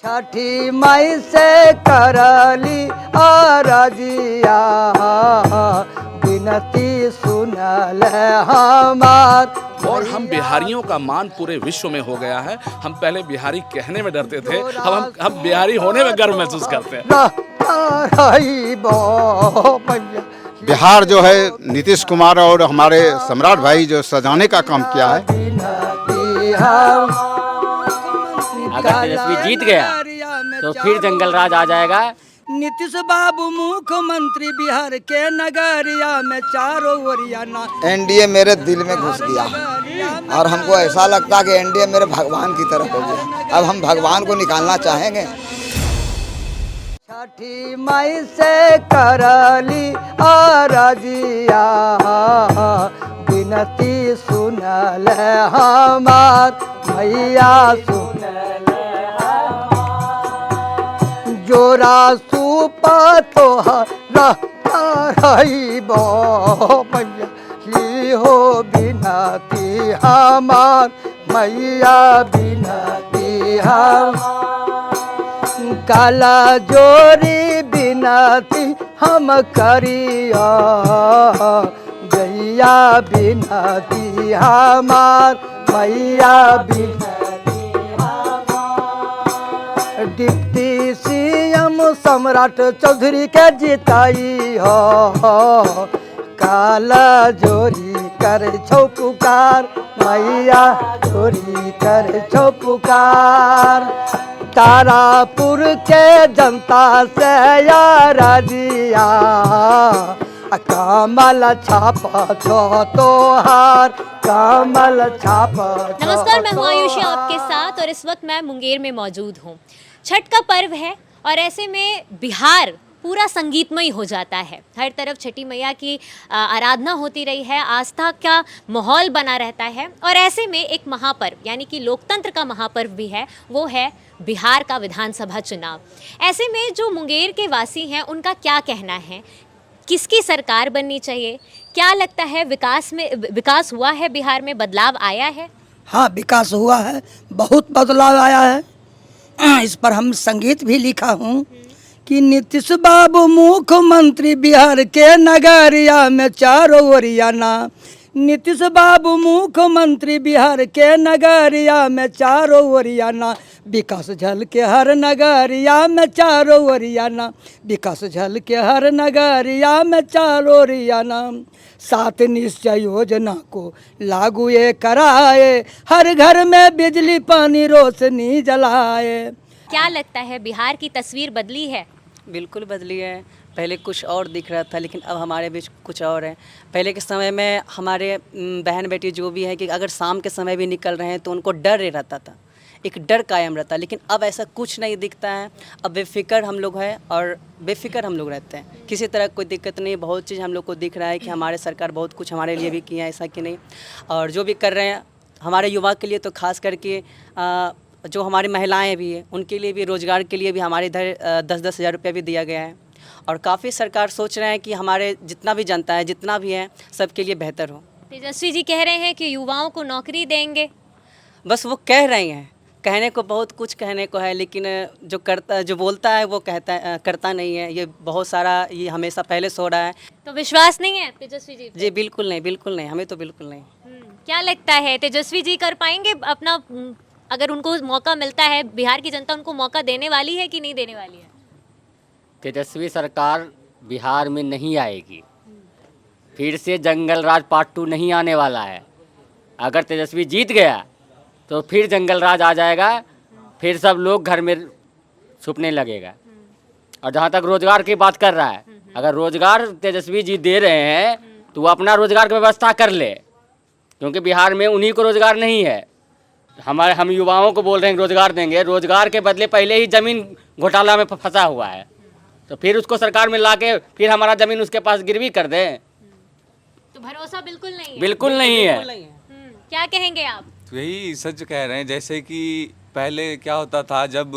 छठी मई से करली अरजिया, विनती सुनल हमार। और हम बिहारियों का मान पूरे विश्व में हो गया है। हम पहले बिहारी कहने में डरते थे, अब हम बिहारी होने में गर्व महसूस करते हैं। बिहार जो है नीतीश कुमार और हमारे सम्राट भाई जो सजाने का काम किया है। अगर तेजस्वी जीत गया तो फिर जंगल राज आ जाएगा। नीतीश बाबू मुख्यमंत्री बिहार के नगरिया में चारों ओरिया ना। एनडीए मेरे दिल में घुस गया और हमको ऐसा लगता है कि एनडीए मेरे भगवान की तरह हो गया। अब हम भगवान को निकालना चाहेंगे। छठी मई से करली अरजिया, विनती सुनल हमार मैया सुनल। जोरा सूप तोहरा मैया, ली हो विनती हमार मैया, विनती हमार। काला जोरी बिनती हम करिया, गैया बिनती हमार मैया, बिनती हमार। डिप्टी सीएम सम्राट चौधरी के जिताई हो, काला जोरी कर छौ पुकार मैया, जोरी कर छौ पुकार। तारापुर के जनता से रजिया, कमल छाप तोहार, कमल छाप। नमस्कार, मैं हूँ आयुषी आपके साथ और इस वक्त मैं मुंगेर में मौजूद हूँ। छठ का पर्व है और ऐसे में बिहार पूरा संगीतमय हो जाता है। हर तरफ छठी मैया की आराधना होती रही है, आस्था का माहौल बना रहता है। और ऐसे में एक महापर्व यानी कि लोकतंत्र का महापर्व भी है, वो है बिहार का विधानसभा चुनाव। ऐसे में जो मुंगेर के वासी हैं उनका क्या कहना है, किसकी सरकार बननी चाहिए, क्या लगता है विकास हुआ है बिहार में, बदलाव आया है? हाँ, विकास हुआ है, बहुत बदलाव आया है। इस पर हम संगीत भी लिखा हूँ कि नीतीश बाबू मुख्यमंत्री बिहार के नगरिया में चारों ओरिया ना। नीतीश बाबू मुख्यमंत्री बिहार के नगरिया में चारों ओरिया ना। विकास झल के हर नगरिया में चारों ओरिया ना, विकास झल के हर नगरिया में चारों ओरिया ना। 7 निश्चय योजना को लागू ये कराए, हर घर में बिजली पानी रोशनी जलाए। क्या लगता है बिहार की तस्वीर बदली है? बिल्कुल बदली है। पहले कुछ और दिख रहा था लेकिन अब हमारे बीच कुछ और है। पहले के समय में हमारे बहन बेटी जो भी है कि अगर शाम के समय भी निकल रहे हैं तो उनको डर रहता था, एक डर कायम रहता। लेकिन अब ऐसा कुछ नहीं दिखता है। अब बेफिक्र हम लोग हैं और बेफिक्र हम लोग रहते हैं, किसी तरह कोई दिक्कत नहीं। बहुत चीज़ हम लोग को दिख रहा है कि हमारे सरकार बहुत कुछ हमारे लिए भी किया है, ऐसा कि नहीं। और जो भी कर रहे हैं हमारे युवा के लिए तो खास करके जो हमारी महिलाएं भी हैं उनके लिए भी रोज़गार के लिए भी हमारे इधर 10-10 हज़ार रुपये भी दिया गया है। और काफ़ी सरकार सोच रहे हैं कि हमारे जितना भी जनता है, जितना भी है, सबके लिए बेहतर हो। तेजस्वी जी कह रहे हैं कि युवाओं को नौकरी देंगे। बस वो कह रहे हैं, कहने को बहुत कुछ कहने को है, लेकिन जो बोलता है वो करता नहीं है। ये बहुत सारा ये हमेशा पहले से हो रहा है। तो विश्वास नहीं है तेजस्वी जी पे? जी बिल्कुल नहीं, बिल्कुल नहीं, हमें तो बिल्कुल नहीं। क्या लगता है तेजस्वी जी कर पाएंगे अपना, अगर उनको मौका मिलता है, बिहार की जनता उनको मौका देने वाली है कि नहीं देने वाली है? तेजस्वी सरकार बिहार में नहीं आएगी, फिर से जंगल राज पार्ट 2 नहीं आने वाला है। अगर तेजस्वी जीत गया तो फिर जंगल राज आ जाएगा, फिर सब लोग घर में छुपने लगेगा। और जहाँ तक रोजगार की बात कर रहा है, अगर रोजगार तेजस्वी जी दे रहे हैं तो वो अपना रोजगार की व्यवस्था कर ले, क्योंकि बिहार में उन्हीं को रोजगार नहीं है। हम युवाओं को बोल रहे हैं रोजगार देंगे, रोजगार के बदले पहले ही जमीन घोटाला में फंसा हुआ है, तो फिर उसको सरकार में लाके फिर हमारा जमीन उसके पास गिरवी कर दें, तो भरोसा बिल्कुल नहीं है। बिल्कुल नहीं है। क्या कहेंगे आप? तो यही सच कह रहे हैं। जैसे कि पहले क्या होता था, जब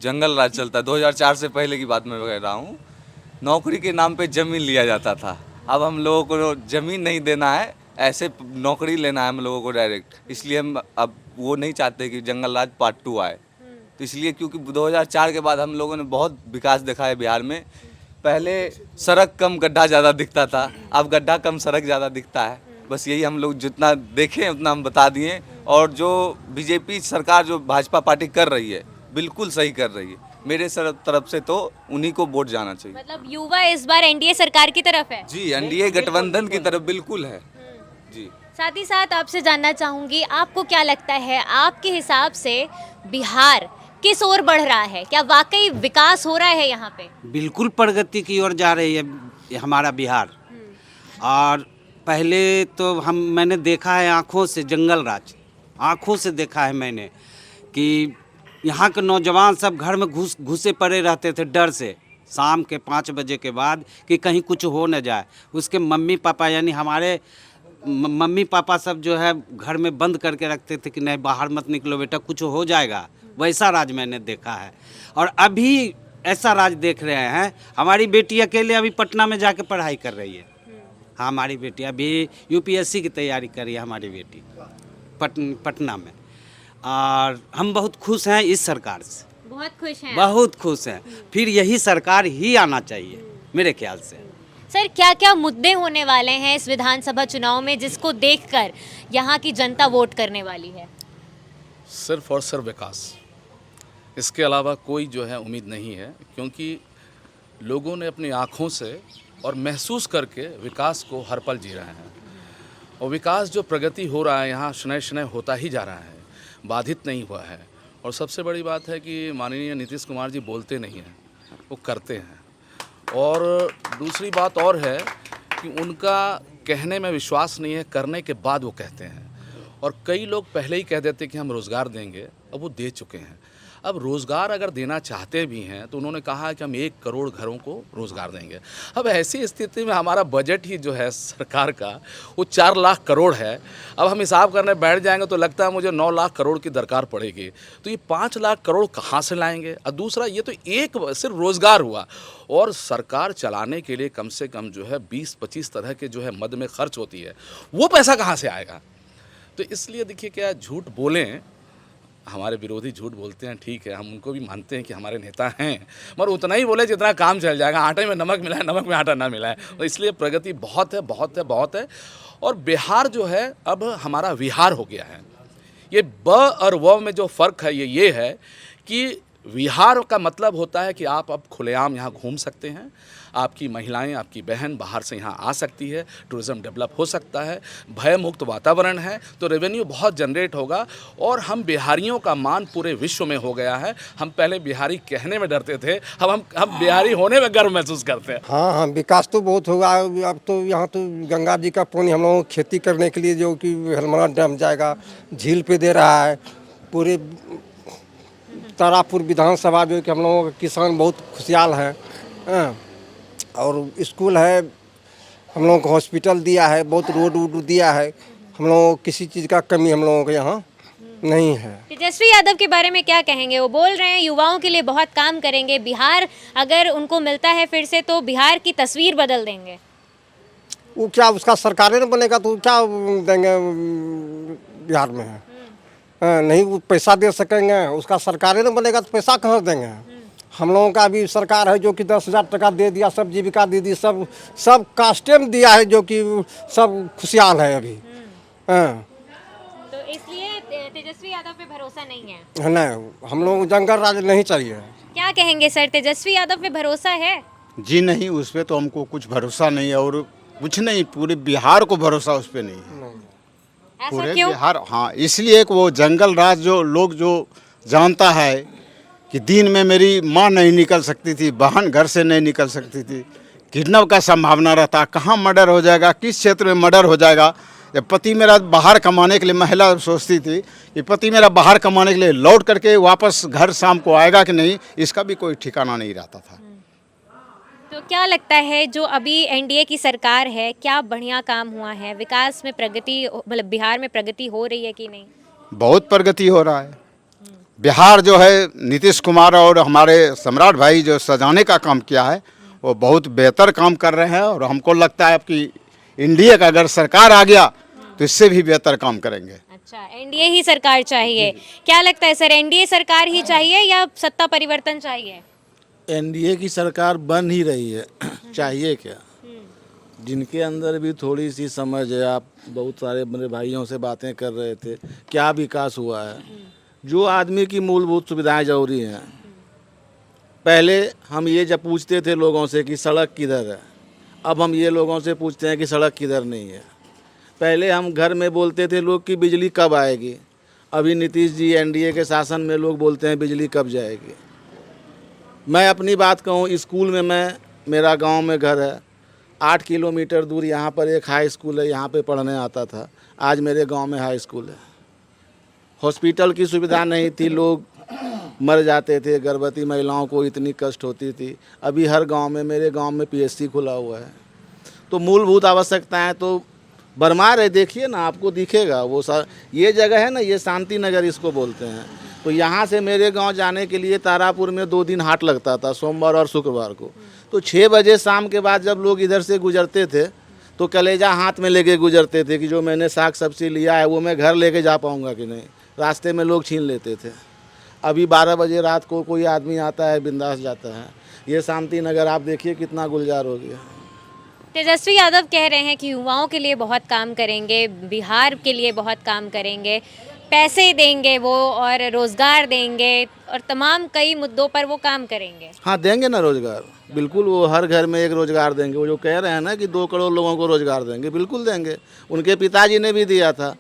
जंगल राज चलता, 2004 से पहले की बात मैं कह रहा हूँ, नौकरी के नाम पे ज़मीन लिया जाता था। अब हम लोगों को ज़मीन नहीं देना है, ऐसे नौकरी लेना है हम लोगों को डायरेक्ट। इसलिए हम अब वो नहीं चाहते कि जंगल राज पार्ट 2 आए। तो इसलिए क्योंकि 2004 के बाद हम लोगों ने बहुत विकास देखा है बिहार में। पहले सड़क कम गड्ढा ज़्यादा दिखता था, अब गड्ढा कम सड़क ज़्यादा दिखता है। बस यही हम लोग जितना देखें उतना हम बता दिए। और जो बीजेपी सरकार जो भाजपा पार्टी कर रही है बिल्कुल सही कर रही है। मेरे तरफ से तो उन्हीं को वोट जाना चाहिए। मतलब युवा इस बार एनडीए सरकार की तरफ है। जी, एनडीए गठबंधन की तरफ बिल्कुल है जी। साथ ही साथ आपसे जानना चाहूंगी, आपको क्या लगता है, आपके हिसाब से बिहार किस ओर बढ़ रहा है? क्या वाकई विकास हो रहा है यहाँ पे? बिल्कुल प्रगति की ओर जा रही है हमारा बिहार। और पहले तो मैंने देखा है आँखों से, जंगल राज आँखों से देखा है मैंने कि यहाँ के नौजवान सब घर में घुसे पड़े रहते थे डर से, शाम के 5 बजे के बाद कि कहीं कुछ हो न जाए। उसके मम्मी पापा यानी हमारे मम्मी पापा सब जो है घर में बंद करके रखते थे कि नहीं बाहर मत निकलो बेटा, कुछ हो जाएगा। वैसा राज मैंने देखा है और अभी ऐसा राज देख रहे हैं। हमारी बेटी अकेले अभी पटना में जाके पढ़ाई कर रही है। हाँ, हमारी बेटी अभी यूपीएससी की तैयारी कर रही है हमारी बेटी पटना में। और हम बहुत खुश हैं इस सरकार से, बहुत खुश हैं। बहुत खुश हैं। फिर यही सरकार ही आना चाहिए मेरे ख्याल से। सर, क्या क्या मुद्दे होने वाले हैं इस विधानसभा चुनाव में जिसको देखकर यहाँ की जनता वोट करने वाली है? सिर्फ और सिर्फ विकास, इसके अलावा कोई जो है उम्मीद नहीं है। क्योंकि लोगों ने अपनी आँखों से और महसूस करके विकास को हर पल जी रहे हैं। और विकास जो प्रगति हो रहा है यहाँ शनय शनय होता ही जा रहा है, बाधित नहीं हुआ है। और सबसे बड़ी बात है कि माननीय नीतीश कुमार जी बोलते नहीं हैं, वो करते हैं। और दूसरी बात और है कि उनका कहने में विश्वास नहीं है, करने के बाद वो कहते हैं। और कई लोग पहले ही कह देते कि हम रोज़गार देंगे, अब वो दे चुके हैं। अब रोज़गार अगर देना चाहते भी हैं तो उन्होंने कहा है कि हम 1 करोड़ घरों को रोज़गार देंगे। अब ऐसी स्थिति में हमारा बजट ही जो है सरकार का वो 4 लाख करोड़ है। अब हम हिसाब करने बैठ जाएंगे तो लगता है मुझे 9 लाख करोड़ की दरकार पड़ेगी। तो ये 5 लाख करोड़ कहाँ से लाएंगे? और दूसरा, ये तो एक सिर्फ रोज़गार हुआ, और सरकार चलाने के लिए कम से कम जो है 20-25 तरह के जो है मद में खर्च होती है, वो पैसा कहाँ से आएगा? तो इसलिए देखिए, क्या झूठ बोलें, हमारे विरोधी झूठ बोलते हैं, ठीक है, हम उनको भी मानते हैं कि हमारे नेता हैं, मगर उतना ही बोले जितना काम चल जाएगा। आटे में नमक मिला है, नमक में आटा ना मिला है। तो इसलिए प्रगति बहुत है, बहुत है, बहुत है। और बिहार जो है अब हमारा विहार हो गया है। ये ब और व में जो फ़र्क है ये है कि विहार का मतलब होता है कि आप अब खुलेआम यहाँ घूम सकते हैं, आपकी महिलाएं, आपकी बहन बाहर से यहाँ आ सकती है, टूरिज़्म डेवलप हो सकता है, भय मुक्त वातावरण है, तो रेवेन्यू बहुत जनरेट होगा। और हम बिहारियों का मान पूरे विश्व में हो गया है। हम पहले बिहारी कहने में डरते थे, अब हम बिहारी होने में गर्व महसूस करते हैं। हाँ, विकास तो बहुत होगा। अब तो यहाँ तो गंगा जी का पानी हम लोगों को खेती करने के लिए जो कि हलमरा डैम जाएगा, झील पे दे रहा है। पूरे तारापुर विधानसभा जो कि हम लोगों के किसान बहुत खुशहाल हैं। और स्कूल है, हम लोगों को हॉस्पिटल दिया है, बहुत रोड वोड दिया है। हम लोगों को किसी चीज़ का कमी हम लोगों को यहाँ नहीं है। तेजस्वी यादव के बारे में क्या कहेंगे? वो बोल रहे हैं युवाओं के लिए बहुत काम करेंगे, बिहार अगर उनको मिलता है फिर से तो बिहार की तस्वीर बदल देंगे। वो क्या उसका सरकारें न बनेगा तो क्या देंगे बिहार में है? नहीं, वो पैसा दे सकेंगे, उसका सरकारें न बनेगा तो पैसा कहाँ देंगे? हम लोगों का भी सरकार है जो कि 10,000 टका दे दिया, सब जीविका दीदी सब कास्टे में दिया है, जो कि सब खुशहाल है अभी। तो इसलिए तेजस्वी यादव पे भरोसा नहीं है? नहीं, हम लोग जंगल राज नहीं चाहिए। क्या कहेंगे सर, तेजस्वी यादव पे भरोसा है? जी नहीं, उस पर तो हमको कुछ भरोसा नहीं है। और कुछ नहीं, पूरे बिहार को भरोसा उस पर नहीं है। पूरे बिहार, हाँ, इसलिए कि वो जंगल राज जो लोग जो जानता है कि दिन में मेरी माँ नहीं निकल सकती थी, बहन घर से नहीं निकल सकती थी, किडनैप का संभावना रहता, कहाँ मर्डर हो जाएगा, किस क्षेत्र में मर्डर हो जाएगा। जब पति मेरा बाहर कमाने के लिए, महिला सोचती थी कि पति मेरा बाहर कमाने के लिए लौट करके वापस घर शाम को आएगा कि नहीं, इसका भी कोई ठिकाना नहीं रहता था। तो क्या लगता है जो अभी एनडीए की सरकार है, क्या बढ़िया काम हुआ है? विकास में प्रगति, मतलब बिहार में प्रगति हो रही है कि नहीं? बहुत प्रगति हो रहा है। बिहार जो है नीतीश कुमार और हमारे सम्राट भाई जो सजाने का काम किया है वो बहुत बेहतर काम कर रहे हैं। और हमको लगता है कि एनडीए का अगर सरकार आ गया तो इससे भी बेहतर काम करेंगे। अच्छा, एनडीए ही सरकार चाहिए। क्या लगता है सर, एनडीए सरकार ही चाहिए या सत्ता परिवर्तन चाहिए? एनडीए की सरकार बन ही रही है, चाहिए क्या? जिनके अंदर भी थोड़ी सी समझ है, आप बहुत सारे मेरे भाइयों से बातें कर रहे थे, क्या विकास हुआ है? जो आदमी की मूलभूत सुविधाएं जरूरी हैं। पहले हम ये जब पूछते थे लोगों से कि सड़क किधर है, अब हम ये लोगों से पूछते हैं कि सड़क किधर नहीं है। पहले हम घर में बोलते थे लोग कि बिजली कब आएगी, अभी नीतीश जी एनडीए के शासन में लोग बोलते हैं बिजली कब जाएगी। मैं अपनी बात कहूँ, स्कूल में मेरा गांव में घर है, 8 किलोमीटर दूर यहाँ पर एक हाई स्कूल है, यहाँ पे पढ़ने आता था। आज मेरे गांव में हाई स्कूल है। हॉस्पिटल की सुविधा नहीं थी, लोग मर जाते थे, गर्भवती महिलाओं को इतनी कष्ट होती थी। अभी हर गांव में, मेरे गांव में पीएचसी खुला हुआ है। तो मूलभूत आवश्यकताएं तो भरमार है, देखिए ना, आपको दिखेगा वो ये जगह है ना, ये शांति नगर इसको बोलते हैं। तो यहाँ से मेरे गांव जाने के लिए तारापुर में 2 दिन हाट लगता था, सोमवार और शुक्रवार को। तो 6 बजे शाम के बाद जब लोग इधर से गुजरते थे तो कलेजा हाथ में लेके गुजरते थे कि जो मैंने साग सब्जी लिया है वो मैं घर लेके जा पाऊँगा कि नहीं। रास्ते में लोग छीन लेते थे। अभी 12 बजे रात को कोई आदमी आता है, बिंदास जाता है। ये शांति नगर आप देखिए कितना गुलजार हो गया। तेजस्वी यादव कह रहे हैं कि युवाओं के लिए बहुत काम करेंगे, बिहार के लिए बहुत काम करेंगे, पैसे देंगे वो और रोज़गार देंगे और तमाम कई मुद्दों पर वो काम करेंगे। हाँ, देंगे ना रोज़गार, बिल्कुल। वो हर घर में एक रोज़गार देंगे। वो जो कह रहे हैं ना कि 2 करोड़ लोगों को रोज़गार देंगे, बिल्कुल देंगे। उनके पिताजी ने भी दिया था।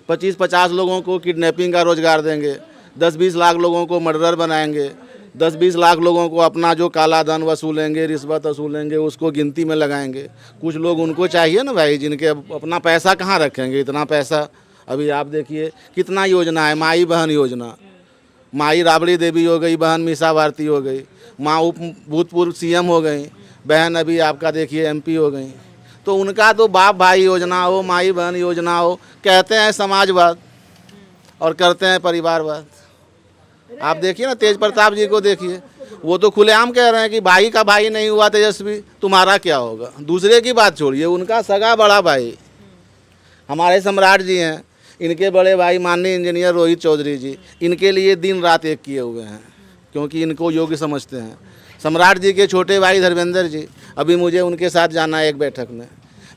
25-50 लोगों को किडनैपिंग का रोज़गार देंगे, 10-20 लाख लोगों को मर्डर बनाएंगे, 10-20 लाख लोगों को अपना जो काला धन वसूलेंगे, रिश्वत वसूलेंगे, उसको गिनती में लगाएंगे। कुछ लोग उनको चाहिए ना भाई, जिनके अपना पैसा कहाँ रखेंगे, इतना पैसा। अभी आप देखिए कितना योजना है, माई बहन योजना। माई राबड़ी देवी हो गई, बहन मीसा भारती हो गई, माँ उप भूतपूर्व सीएम हो गई, बहन अभी आपका देखिए एमपी हो गई। तो उनका तो बाप भाई योजना हो, माई बहन योजना हो, कहते हैं समाजवाद और करते हैं परिवारवाद। आप देखिए ना, तेज प्रताप जी को देखिए, वो तो खुलेआम कह रहे हैं कि भाई का भाई नहीं हुआ तेजस्वी, तुम्हारा क्या होगा। दूसरे की बात छोड़िए, उनका सगा बड़ा भाई हमारे सम्राट जी हैं, इनके बड़े भाई माननीय इंजीनियर रोहित चौधरी जी, इनके लिए दिन रात एक किए हुए हैं, क्योंकि इनको योग्य समझते हैं। सम्राट जी के छोटे भाई धर्मेंद्र जी, अभी मुझे उनके साथ जाना है एक बैठक में,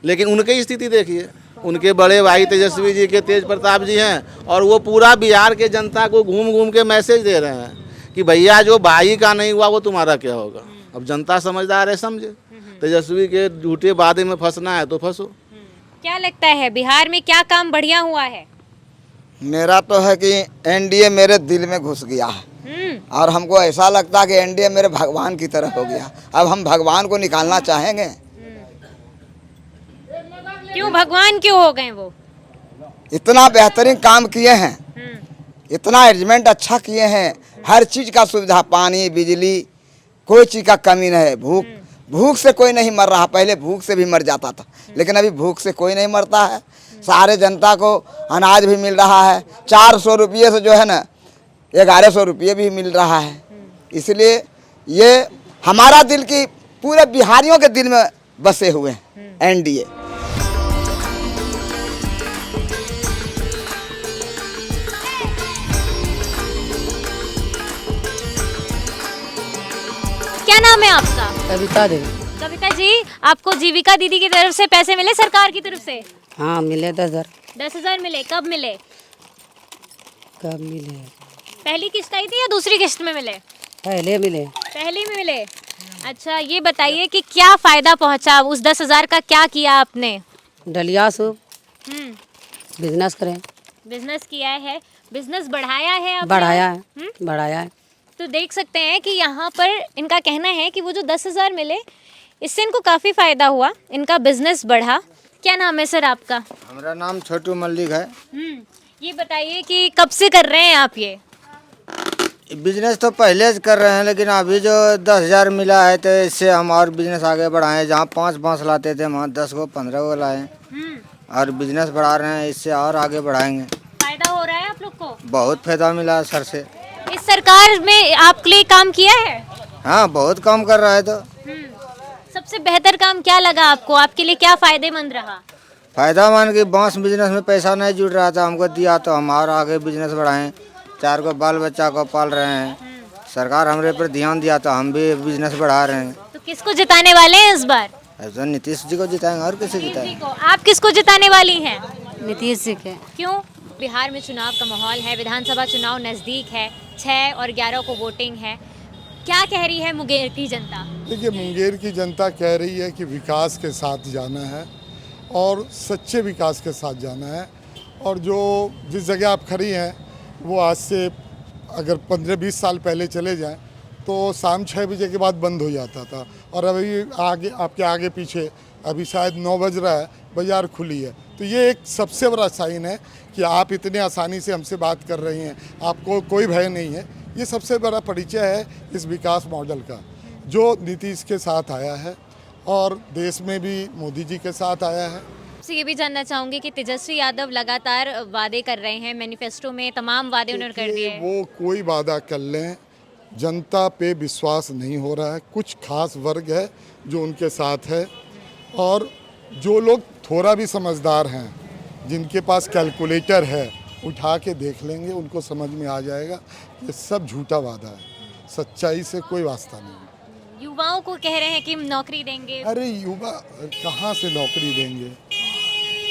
लेकिन उनकी स्थिति देखिए। उनके बड़े भाई तेजस्वी जी के तेज प्रताप जी हैं, और वो पूरा बिहार के जनता को घूम घूम के मैसेज दे रहे हैं कि भैया जो भाई का नहीं हुआ वो तुम्हारा क्या होगा। अब जनता समझदार है, समझे। तेजस्वी के झूठे वादे में फंसना है तो फंसो। क्या लगता है बिहार में क्या काम बढ़िया हुआ है? मेरा तो है कि एनडीए मेरे दिल में घुस गया है, और हमको ऐसा लगता है कि एनडीए मेरे भगवान की तरह हो गया। अब हम भगवान को निकालना चाहेंगे। क्यों भगवान क्यों हो गए वो? इतना बेहतरीन काम किए हैं, इतना अरेंजमेंट अच्छा किए हैं, हर चीज़ का सुविधा, पानी बिजली, कोई चीज़ का कमी नहीं। भूख से कोई नहीं मर रहा। पहले भूख से भी मर जाता था, लेकिन अभी भूख से कोई नहीं मरता है। सारे जनता को अनाज भी मिल रहा है। 400 रुपये से जो है ना 1100 रुपये भी मिल रहा है। इसलिए ये हमारा दिल की, पूरे बिहारियों के दिल में बसे हुए हैं एनडीए। क्या नाम है आपका? कविता देवी। कविता जी, आपको जीविका दीदी की तरफ से पैसे मिले, सरकार की तरफ से? हाँ मिले 10,000। 10,000 मिले। कब मिले? कब मिले? पहली किस्त आई थी या दूसरी किस्त में मिले? पहले मिले। पहली में मिले। अच्छा, ये बताइए कि क्या फायदा पहुंचा उस 10,000 का, क्या किया आपने? डलिया सूप बिजनेस करें। बिजनेस किया है, बिजनेस बढ़ाया है आपने? बढ़ाया है, बढ़ाया है। तो देख सकते हैं कि यहाँ पर इनका कहना है कि वो जो 10,000 मिले, इससे इनको काफ़ी फ़ायदा हुआ, इनका बिजनेस बढ़ा। क्या नाम है सर आपका? हमारा नाम छोटू मल्लिक है। ये बताइए कि कब से कर रहे हैं आप ये बिजनेस? तो पहले से कर रहे हैं, लेकिन अभी जो 10,000 मिला है तो इससे हम और बिजनेस आगे बढ़ाएं। जहाँ 5 बांस लाते थे वहाँ 10 को 15 को लाएं, और बिजनेस बढ़ा रहे हैं, इससे और आगे बढ़ाएंगे। फायदा हो रहा है आप लोग को? बहुत फायदा मिला सर से। इस सरकार में आपके लिए काम किया है? हाँ, बहुत काम कर रहा है। तो सबसे बेहतर काम क्या लगा आपको? आपके लिए क्या फायदेमंद रहा? फायदा मान के बांस बिजनेस में पैसा नहीं जुड़ रहा था, हमको दिया तो हम और आगे बिजनेस बढ़ाएं। 4 को बाल बच्चा को पाल रहे हैं, सरकार हमारे पर ध्यान दिया तो हम भी बिजनेस बढ़ा रहे हैं। तो किसको जिताने वाले हैं इस बार? ऐसा नीतीश जी को जिताएंगे और किसे जिताएंगे। आप किसको जिताने वाली हैं? नीतीश जी के। क्यों? बिहार में चुनाव का माहौल है, विधानसभा चुनाव नज़दीक है, 6 और 11 को वोटिंग है। क्या कह रही है मुंगेर की जनता? देखिए, मुंगेर की जनता कह रही है कि विकास के साथ जाना है और सच्चे विकास के साथ जाना है। और जो जिस जगह आप खड़ी हैं वो आज से अगर 15-20 साल पहले चले जाएं तो शाम 6 बजे के बाद बंद हो जाता था, और अभी आगे आपके आगे पीछे अभी शायद 9 बज रहा है, बाज़ार खुली है। तो ये एक सबसे बड़ा साइन है कि आप इतने आसानी से हमसे बात कर रही हैं, आपको कोई भय नहीं है। ये सबसे बड़ा परिचय है इस विकास मॉडल का जो नीतीश के साथ आया है और देश में भी मोदी जी के साथ आया है। से ये भी जानना चाहूँगी कि तेजस्वी यादव लगातार वादे कर रहे हैं, मैनिफेस्टो में तमाम वादे उन्होंने कर दिए हैं। वो कोई वादा कर लें, जनता पे विश्वास नहीं हो रहा है। कुछ खास वर्ग है जो उनके साथ है, और जो लोग थोड़ा भी समझदार हैं, जिनके पास कैलकुलेटर है, उठा के देख लेंगे, उनको समझ में आ जाएगा ये सब झूठा वादा है, सच्चाई से कोई वास्ता नहीं। युवाओं को कह रहे हैं कि नौकरी देंगे। अरे युवा कहाँ से नौकरी देंगे,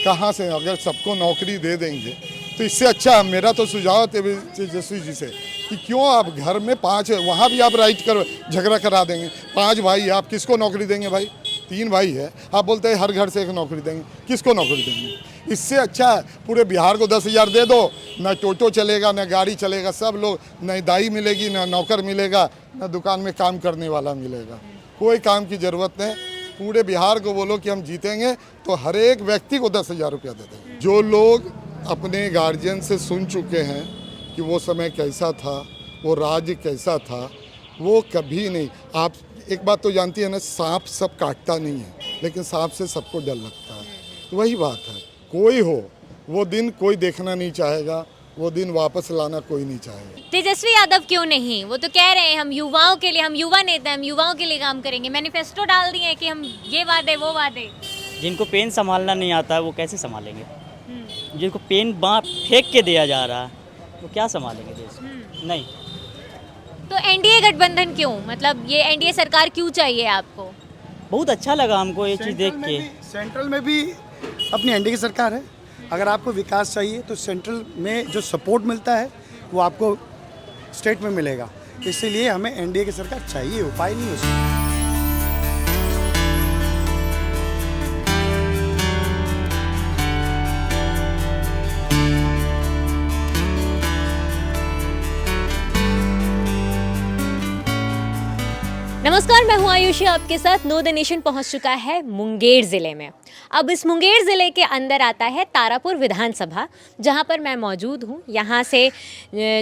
कहाँ से? अगर सबको नौकरी दे देंगे तो इससे अच्छा मेरा तो सुझाव तेजस्वी जी से कि क्यों आप घर में 5, वहाँ भी आप राइट करो, झगड़ा करा देंगे। 5 भाई, आप किसको नौकरी देंगे भाई? 3 भाई है, आप बोलते हैं हर घर से एक नौकरी देंगे, किसको नौकरी देंगे? इससे अच्छा है पूरे बिहार को 10,000 दे दो, न टोटो चलेगा, न गाड़ी चलेगा, सब लोग, न दाई मिलेगी, न नौकर मिलेगा, न दुकान में काम करने वाला मिलेगा। कोई काम की ज़रूरत नहीं, पूरे बिहार को बोलो कि हम जीतेंगे तो हर एक व्यक्ति को 10,000 रुपया दे देंगे। जो लोग अपने गार्जियन से सुन चुके हैं कि वो समय कैसा था, वो राज्य कैसा था, वो कभी नहीं। आप एक बात तो जानती है ना, सांप सब काटता नहीं है, लेकिन सांप से सबको डर लगता है। तो वही बात है, कोई हो वो दिन कोई देखना नहीं चाहेगा, वो दिन वापस लाना कोई नहीं चाहेगा। तेजस्वी यादव क्यों नहीं? वो तो कह रहे हैं हम युवाओं के लिए, हम युवा नेता हैं, हम युवाओं के लिए काम करेंगे। मैनिफेस्टो डाल दिए कि हम ये वादे वो वादे। जिनको पेन संभालना नहीं आता है वो कैसे संभालेंगे? जिनको पेन फेंक के दिया जा रहा है वो क्या संभालेंगे देश? नहीं। तो एनडीए गठबंधन क्यों? मतलब ये एनडीए सरकार क्यों चाहिए आपको? बहुत अच्छा लगा हमको ये चीज़ देख के। सेंट्रल में भी अपनी एनडीए की सरकार है। अगर आपको विकास चाहिए तो सेंट्रल में जो सपोर्ट मिलता है वो आपको स्टेट में मिलेगा, इसीलिए हमें एनडीए की सरकार चाहिए, उपाय नहीं उसका। नमस्कार, मैं हूं आयुषी, आपके साथ नो द नेशन पहुंच चुका है मुंगेर ज़िले में। अब इस मुंगेर ज़िले के अंदर आता है तारापुर विधानसभा, जहां पर मैं मौजूद हूं। यहां से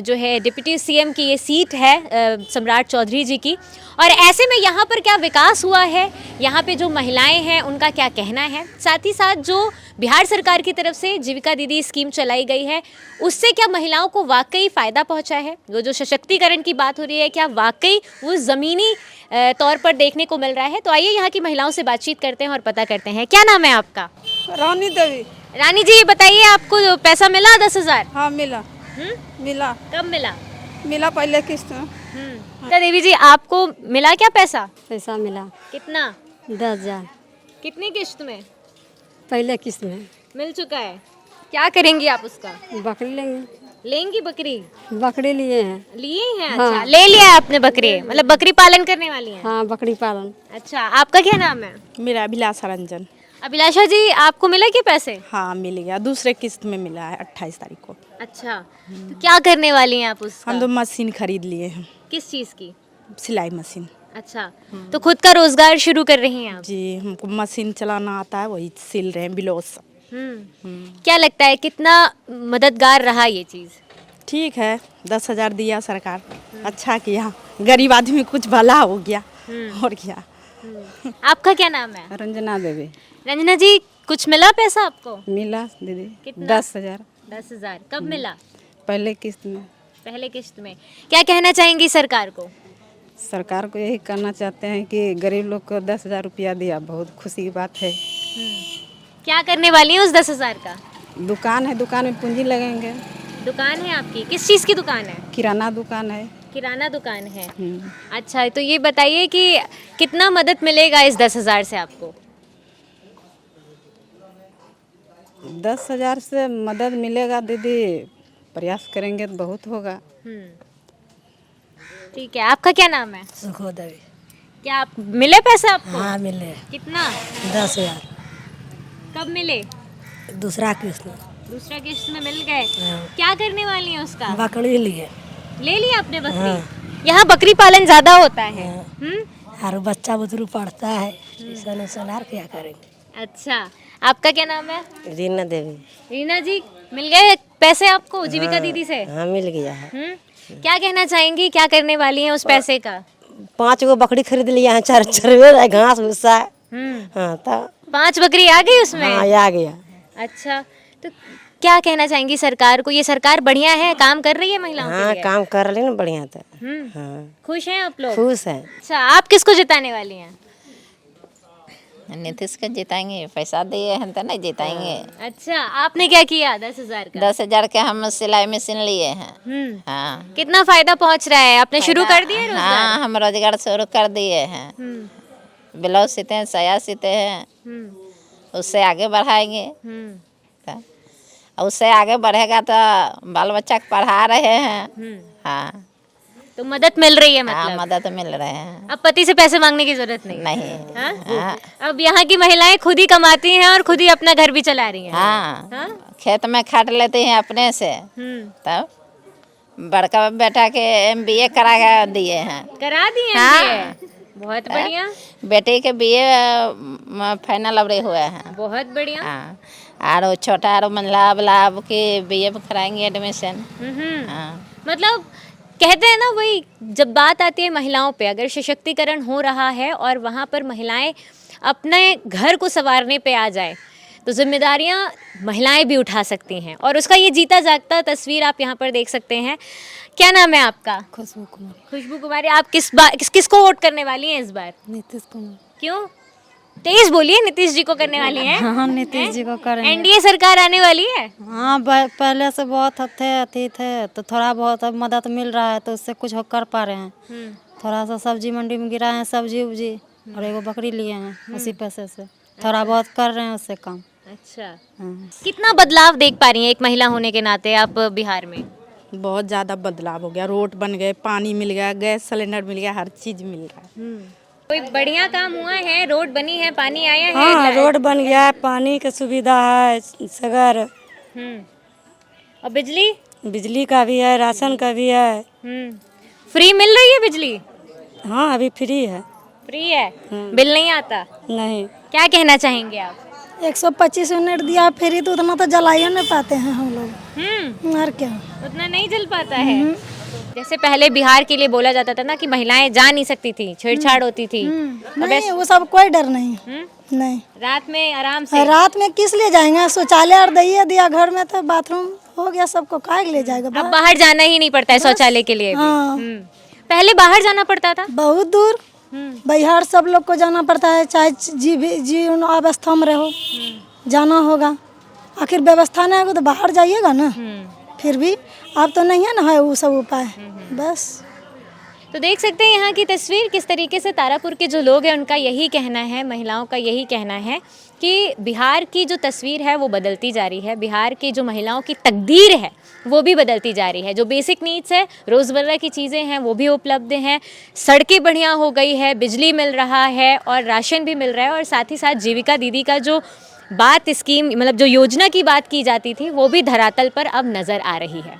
जो है डिप्टी सीएम की ये सीट है सम्राट चौधरी जी की, और ऐसे में यहां पर क्या विकास हुआ है, यहां पे जो महिलाएं हैं उनका क्या कहना है, साथ ही साथ जो बिहार सरकार की तरफ से जीविका दीदी स्कीम चलाई गई है उससे क्या महिलाओं को वाकई फ़ायदा पहुंचा है, वो जो सशक्तिकरण की बात हो रही है क्या वाकई वो ज़मीनी तौर पर देखने को मिल रहा है। तो आइए यहाँ की महिलाओं से बातचीत करते हैं और पता करते हैं। क्या नाम है आपका? रानी देवी। रानी जी, ये बताइए आपको पैसा मिला 10,000? हाँ मिला। मिला। कब मिला? मिला पहले किस्त में। तो देवी जी, आपको मिला क्या पैसा? पैसा मिला। कितना? 10,000। कितनी किस्त में? पहले किस्त में मिल चुका है। क्या करेंगी आप उसका? बकरी लेंगे। लेंगी बकरी? बकरी लिए हैं। लिए हैं? हाँ। अच्छा, ले लिया है आपने बकरी, मतलब बकरी पालन करने वाली हैं? हाँ, बकरी पालन। अच्छा, आपका क्या नाम है? मेरा अभिलाषा रंजन। अभिलाषा जी, आपको मिला क्या पैसे? हाँ मिल गया, दूसरे किस्त में मिला है 28 तारीख को। अच्छा, तो क्या करने वाली हैं आप उसका? हम तो मशीन खरीद लिए हैं। किस चीज़ की? सिलाई मशीन। अच्छा, तो खुद का रोजगार शुरू कर रही हैं आप? जी, हमको मशीन चलाना आता है, वही सिल रहे हैं ब्लाउज। क्या लगता है कितना मददगार रहा ये चीज़? ठीक है, 10,000 दिया सरकार, अच्छा किया, गरीब आदमी कुछ भला हो गया और क्या। आपका क्या नाम है? रंजना देवी। रंजना जी, कुछ मिला पैसा आपको? मिला दीदी। कितना? 10,000। 10,000 कब मिला? पहले किस्त में। पहले किस्त में। क्या कहना चाहेंगी सरकार को? सरकार को यही करना चाहते हैं कि गरीब लोग को 10,000 रुपया दिया, बहुत खुशी की बात है। क्या करने वाली हैं उस 10,000 का? दुकान है, दुकान में पूंजी लगेंगे। दुकान है आपकी? किस चीज़ की दुकान है? किराना दुकान है। किराना दुकान है। अच्छा, तो ये बताइए कि कितना मदद मिलेगा इस 10,000 से आपको? 10,000 से मदद मिलेगा दीदी, प्रयास करेंगे तो बहुत होगा। ठीक है, आपका क्या नाम है? सुखोदय। क्या आप मिले पैसे आपको? हाँ मिले। कितना? 10,000। कब मिले? दूसरा किस्त। दूसरा किस्त में मिल गए। क्या करने वाली हैं उसका? बकरी लिए। ले लिया आपने बकरी? यहाँ बकरी पालन ज्यादा होता है। और बच्चा बुतरू पढ़ता है, सनार क्या करेंगे। अच्छा, आपका क्या नाम है? रीना देवी। रीना जी, मिल गए पैसे आपको जीविका दीदी से? हाँ मिल गया है। क्या कहना चाहेंगी, क्या करने वाली हैं उस पैसे का? 5 गो बकरी खरीद लिया है, 4 चरवे घास भूसा। हाँ तो 5 बकरी आ गई उसमें? हाँ आ गया। अच्छा, तो क्या कहना चाहेंगी सरकार को? ये सरकार बढ़िया है, काम कर रही है महिलाओं के हाँ लिए? काम कर रही ना बढ़िया तो। हाँ। खुश हैं आप लोग? खुश है। अच्छा, आप किसको जिताने वाली हैं? नीतीश को जिताएंगे, पैसा दिए हैं तो नहीं जिताएंगे। अच्छा, आपने क्या किया 10,000 का? 10,000 के हम सिलाई मशीन लिए हैं। हाँ। कितना फायदा पहुंच रहा है? आपने शुरू कर दिया रोजगार? हाँ, हम रोजगार शुरू कर दिए हैं। ब्लाउज सीते हैं, साया सीते हैं, उससे आगे बढ़ाएंगे। उससे आगे बढ़ेगा तो बाल बच्चा को पढ़ा रहे हैं। हाँ, तो मदद मिल रही है मतलब? हाँ, मदद मिल रहे हैं। अब पति से पैसे मांगने की जरूरत नहीं? नहीं। हाँ? अब यहाँ की महिलाएं खुद ही कमाती हैं और खुद ही अपना घर भी चला रही हैं। हाँ, खेत में खाट लेते हैं अपने से। तब बड़का बेटा के MBA करा के दिए हैं। करा दिए हैं? हाँ। बहुत बढ़िया। बेटे के BA फाइनल अबरे हुए हैं। बहुत बढ़िया। हाँ, और छोटा और मंझला वाला अब के BA में कराएंगे एडमिशन। हाँ। मतलब कहते हैं ना, वही जब बात आती है महिलाओं पे, अगर सशक्तिकरण हो रहा है और वहाँ पर महिलाएं अपने घर को संवारने पे आ जाए तो जिम्मेदारियाँ महिलाएं भी उठा सकती हैं, और उसका ये जीता जागता तस्वीर आप यहाँ पर देख सकते हैं। क्या नाम है आपका? खुशबू कुमारी। खुशबू कुमारी, आप किसको वोट करने वाली हैं इस बार? नीतीश कुमार। क्यों? तेज बोलिए। नीतीश जी को करने वाली हैं? हाँ, नीतीश जी को करेंगे। NDA सरकार आने वाली है? हाँ, पहले से बहुत अथी थे तो थोड़ा बहुत अब मदद मिल रहा है, तो उससे कुछ हो कर पा रहे हैं। थोड़ा सा सब्जी मंडी में गिरा है, सब्जी उब्जी, और एगो बकरी लिए हैं, उसी पैसे से थोड़ा बहुत कर रहे हैं उससे काम। अच्छा, कितना बदलाव देख पा रही हैं एक महिला होने के नाते आप बिहार में? बहुत ज़्यादा बदलाव हो गया, रोड बन गए, पानी मिल गया, गैस सिलेंडर मिल गया, हर चीज़ मिल रहा है। कोई बढ़िया काम हुआ है? रोड बनी है, पानी आया है? हाँ रोड बन गया है, पानी की सुविधा है सगर। और बिजली? बिजली का भी है, राशन का भी है। फ्री मिल रही है बिजली? हाँ अभी फ्री है। फ्री है? बिल नहीं आता? नहीं। क्या कहना चाहेंगे आप? 125 यूनिट दिया फ्री, तो उतना तो जला ही नहीं पाते हैं हम लोग। और क्या, उतना नहीं जल पाता है? जैसे पहले बिहार के लिए बोला जाता था ना कि महिलाएं जा नहीं सकती थी, छेड़छाड़ होती थी। नहीं वो सब कोई डर नहीं। नहीं, रात में आराम से? रात में किस लिए जाएंगे? शौचालय और दिया घर में, तो बाथरूम हो गया, सबको काहे ले जाएगा? अब बाहर जाना ही नहीं पड़ता है शौचालय के लिए भी। पहले बाहर जाना पड़ता था, बहुत दूर बिहार सब लोग को जाना पड़ता है, चाहे जीवन अवस्था में रहो, जाना होगा। आखिर व्यवस्था नहीं होगा तो बाहर जाइएगा ना। फिर भी अब तो नहीं है ना, है वो सब उपाय। बस तो देख सकते हैं यहाँ की तस्वीर किस तरीके से तारापुर के जो लोग हैं उनका यही कहना है, महिलाओं का यही कहना है कि बिहार की जो तस्वीर है वो बदलती जा रही है। बिहार की जो महिलाओं की तकदीर है वो भी बदलती जा रही है। जो बेसिक नीड्स है, रोज़मर्रा की चीज़ें हैं, वो भी उपलब्ध हैं, सड़कें बढ़िया हो गई है, बिजली मिल रहा है और राशन भी मिल रहा है, और साथ ही साथ जीविका दीदी का जो बात स्कीम मतलब जो योजना की बात की जाती थी वो भी धरातल पर अब नज़र आ रही है।